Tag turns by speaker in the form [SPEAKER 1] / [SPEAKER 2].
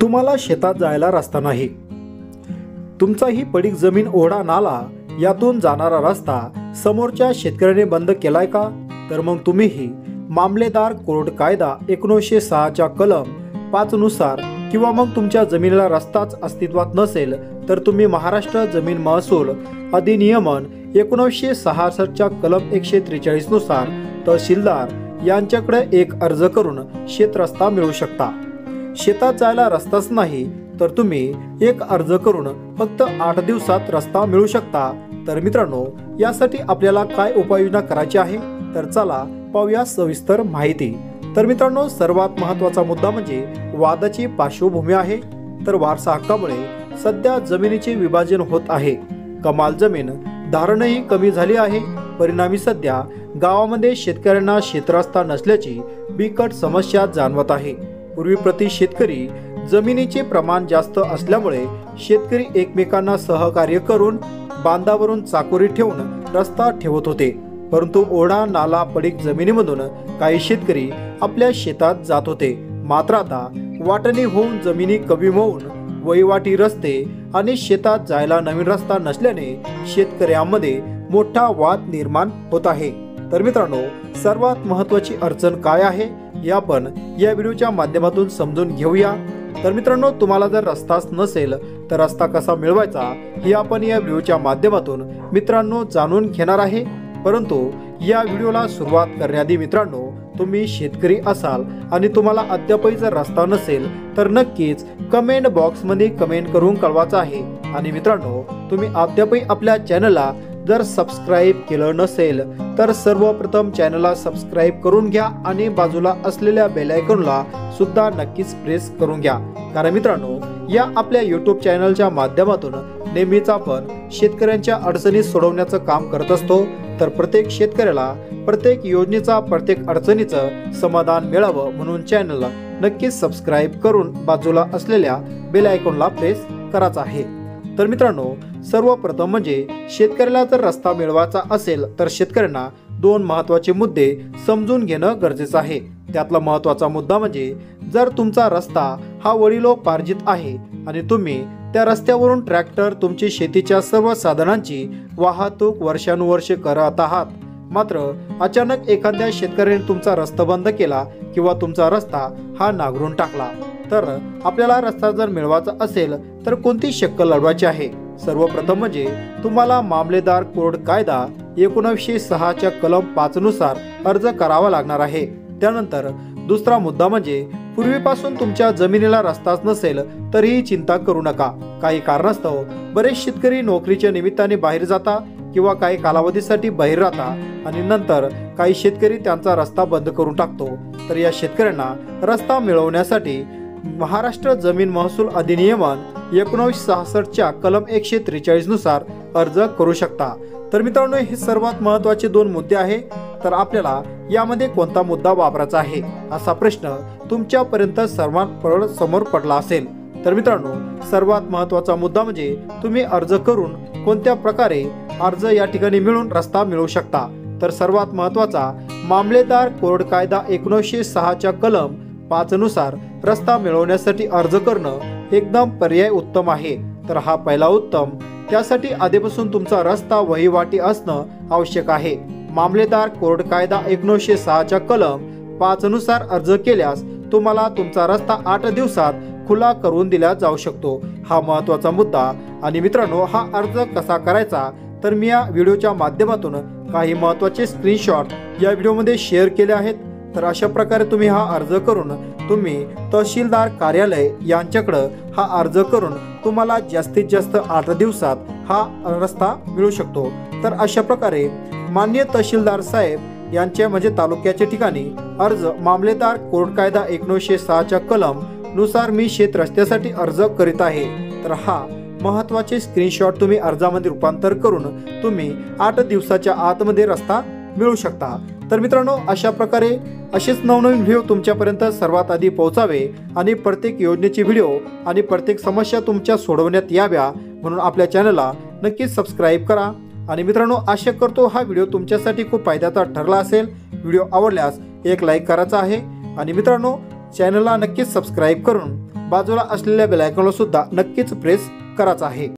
[SPEAKER 1] तुम्हाला शेतात जायला रस्ता नाही, तुमचा ही पडीक जमीन, ओढा, नाला यातून जाणारा रस्ता समोरच्या शेतकऱ्याने बंद केलाय का? तर मग तुम्हीही मामलेदार कोर्ट कायदा 1906च्या कलम 5 नुसार किंवा मग तुमच्या जमिनीला रस्ताच अस्तित्वात नसेल तर तुम्ही महाराष्ट्र जमीन महसूल अधिनियमन 1966च्या कलम 143 नुसार तहसीलदार यांच्याकडे एक अर्ज करून शेत रस्ता मिळवू शकता। शेतात जायला रस्ताच नाही तर तुम्ही एक अर्ज करून फक्त 8 दिवसात रस्ता मिळवू शकता। तर मित्रांनो, यासाठी आपल्याला काय उपाययोजना करायची आहे तर चला पाहूया सविस्तर माहिती। तर मित्रांनो, सर्वात महत्त्वाचा मुद्दा म्हणजे वादाची पार्श्वभूमी आहे। तर वारसा हक्कामुळे सध्या जमिनीचे विभाजन होत आहे, कमाल जमीन धारणही कमी झाली आहे। परिणामी सध्या गावामध्ये शेतकऱ्यांना शेतरस्ता नसल्याची बिकट समस्या जाणवत आहे। पूर्वी प्रति शेतकरी जमिनीचे प्रमाण जास्त असल्यामुळे शेतकरी एकमेकांना सहकार्य करून बांधावरून चाकोरी ठेवून रस्ता ठेवत होते, परंतु ओढा, नाला, पडीक जमिनीमधून काही शेतकरी आपल्या शेतात जात होते। मात्र आता वाटणी होऊन जमिनी कमी होऊन वहिवाटी रस्ते आणि शेतात जायला नवीन रस्ता नसल्याने शेतकऱ्यांमध्ये मोठा वाद निर्माण होत आहे। तर मित्रांनो, सर्वात महत्त्वाची अडचण काय आहे हे आपण या व्हिडिओच्या माध्यमातून समजून घेऊया। तर मित्रांनो, तुम्हाला जर रस्ताच नसेल तर रस्ता कसा मिळवायचा हे आपण या व्हिडिओच्या माध्यमातून मित्रांनो जाणून घेणार आहे। परंतु या व्हिडिओला सुरुवात करण्याआधी मित्रांनो, तुम्ही शेतकरी असाल आणि तुम्हाला अद्यापही जर रस्ता नसेल तर नक्कीच कमेंट बॉक्समध्ये कमेंट करून कळवायचं आहे। आणि मित्रांनो, तुम्ही अद्यापही आपल्या चॅनलला जर सबस्क्राईब केलं नसेल तर सर्वप्रथम चॅनलला सबस्क्राईब करून घ्या आणि बाजूला असलेल्या बेल आयकॉनला सुद्धा नक्कीच प्रेस करून घ्या। कारण मित्रांनो, या आपल्या YouTube चॅनलच्या माध्यमातून नेहमीच आपण शेतकऱ्यांच्या अडचणी सोडवण्याचं काम करत असतो। तर प्रत्येक शेतकऱ्याला प्रत्येक योजनेचा, प्रत्येक अडचणीचं समाधान मिळावं म्हणून चॅनलला नक्कीच सबस्क्राईब करून बाजूला असलेल्या बेल आयकॉनला प्रेस करायचा आहे। तर मित्रांनो, सर्वप्रथम म्हणजे शेतकऱ्याला जर रस्ता मिळवायचा असेल तर शेतकऱ्यांना 2 महत्त्वाचे मुद्दे समजून घेणं गरजेचं आहे। त्यातला महत्त्वाचा मुद्दा म्हणजे जर तुमचा रस्ता हा वडिलोपार्जित आहे आणि तुम्ही त्या रस्त्यावरून ट्रॅक्टर, तुमची शेतीच्या सर्व साधनांची वाहतूक वर्षानुवर्षे करत आहात, मात्र अचानक एखाद्या शेतकऱ्याने तुमचा रस्ता बंद केला किंवा तुमचा रस्ता हा नांगरून टाकला, तर आपल्याला रस्ता जर मिळवायचा असेल तर कोणती शक्कल लढवायची आहे? सर्वप्रथम म्हणजे तुम्हाला मामलेदार कोर्ट कायदा 1906च्या कलम 5 नुसार अर्ज करावा लागणार आहे। त्यानंतर दुसरा मुद्दा म्हणजे पूर्वीपासून तुमच्या जमिनीला रस्ताच नसेल तरीही चिंता करू नका। काही कारणास्तव बरेच शेतकरी नोकरीच्या निमित्ताने बाहेर जाता किंवा काही कालावधीसाठी बाहेर राहता आणि नंतर काही शेतकरी त्यांचा रस्ता बंद करून टाकतो। तर या शेतकऱ्यांना रस्ता मिळवण्यासाठी महाराष्ट्र जमीन महसूल अधिनियमन 1966च्या कलम 143 नुसार अर्ज करू शकता। तर मित्रांनो, हे सर्वात महत्त्वाचे 2 मुद्दे आहे। तर आपल्याला यामध्ये कोणता मुद्दा वापरायचा आहे असा प्रश्न तुमच्यापर्यंत सर्वांपर्यंत समोर पडला असेल। तर मित्रांनो, सर्वात महत्त्वाचा मुद्दा म्हणजे तुम्ही अर्ज करून कोणत्या प्रकारे अर्ज या ठिकाणी मिळून रस्ता मिळवू शकता। तर सर्वात महत्त्वाचा, मामलेदार कोर्ट कायदा 1906च्या कलम 5 नुसार रस्ता मिळवण्यासाठी अर्ज करणं एकदम पर्याय उत्तम आहे। तर हा पहिला उत्तम, त्यासाठी आधीपासून तुमचा रस्ता वहिवाटी असणं आवश्यक आहे। मामलेदार कोर्ट कायदा 1906च्या कलम 5 नुसार अर्ज केल्यास तुम्हाला तुमचा रस्ता 8 दिवसात खुला करून दिला जाऊ शकतो। हा महत्त्वाचा मुद्दा। आणि मित्रांनो, हा अर्ज कसा करायचा तर मी या व्हिडिओच्या माध्यमातून काही महत्त्वाचे स्क्रीनशॉट या व्हिडिओमध्ये शेअर केले आहेत। तर अशा प्रकारे तुम्ही हा अर्ज करून तुम्ही तहसीलदार कार्यालय यांच्याकडे हा अर्ज करून तुम्हाला जास्तीत जास्त 8 दिवसात हा रस्ता मिळू शकतो। तर अशा प्रकारे माननीय तहसीलदार साहेब यांच्या म्हणजे तालुक्याच्या ठिकाणी अर्ज मामलेदार कोर्ट कायदा 1906च्या कलम नुसार मी शेत रस्त्यासाठी अर्ज करीत आहे। तर हा महत्त्वाचे स्क्रीनशॉट तुम्ही अर्जामध्ये रूपांतर करून तुम्ही 8 दिवसाच्या आतमध्ये रस्ता मिळू शकता। तर मित्रांनो, अशा प्रकारे असेच नवनवीन व्हिडिओ तुमच्यापर्यंत सर्वात आधी पोहोचावे आणि प्रत्येक योजनेची व्हिडिओ आणि प्रत्येक समस्या तुमच्या सोडवण्यात याव्या म्हणून आपल्या चॅनलला नक्कीच सबस्क्राईब करा। आणि मित्रांनो, आशा करतो हा व्हिडिओ तुमच्यासाठी खूप फायद्याचा ठरला असेल। व्हिडिओ आवडल्यास एक लाईक करायचा आहे आणि मित्रांनो, चॅनलला नक्कीच सबस्क्राईब करून बाजूला असलेल्या बेल आयकॉनला सुद्धा नक्कीच प्रेस करायचं आहे.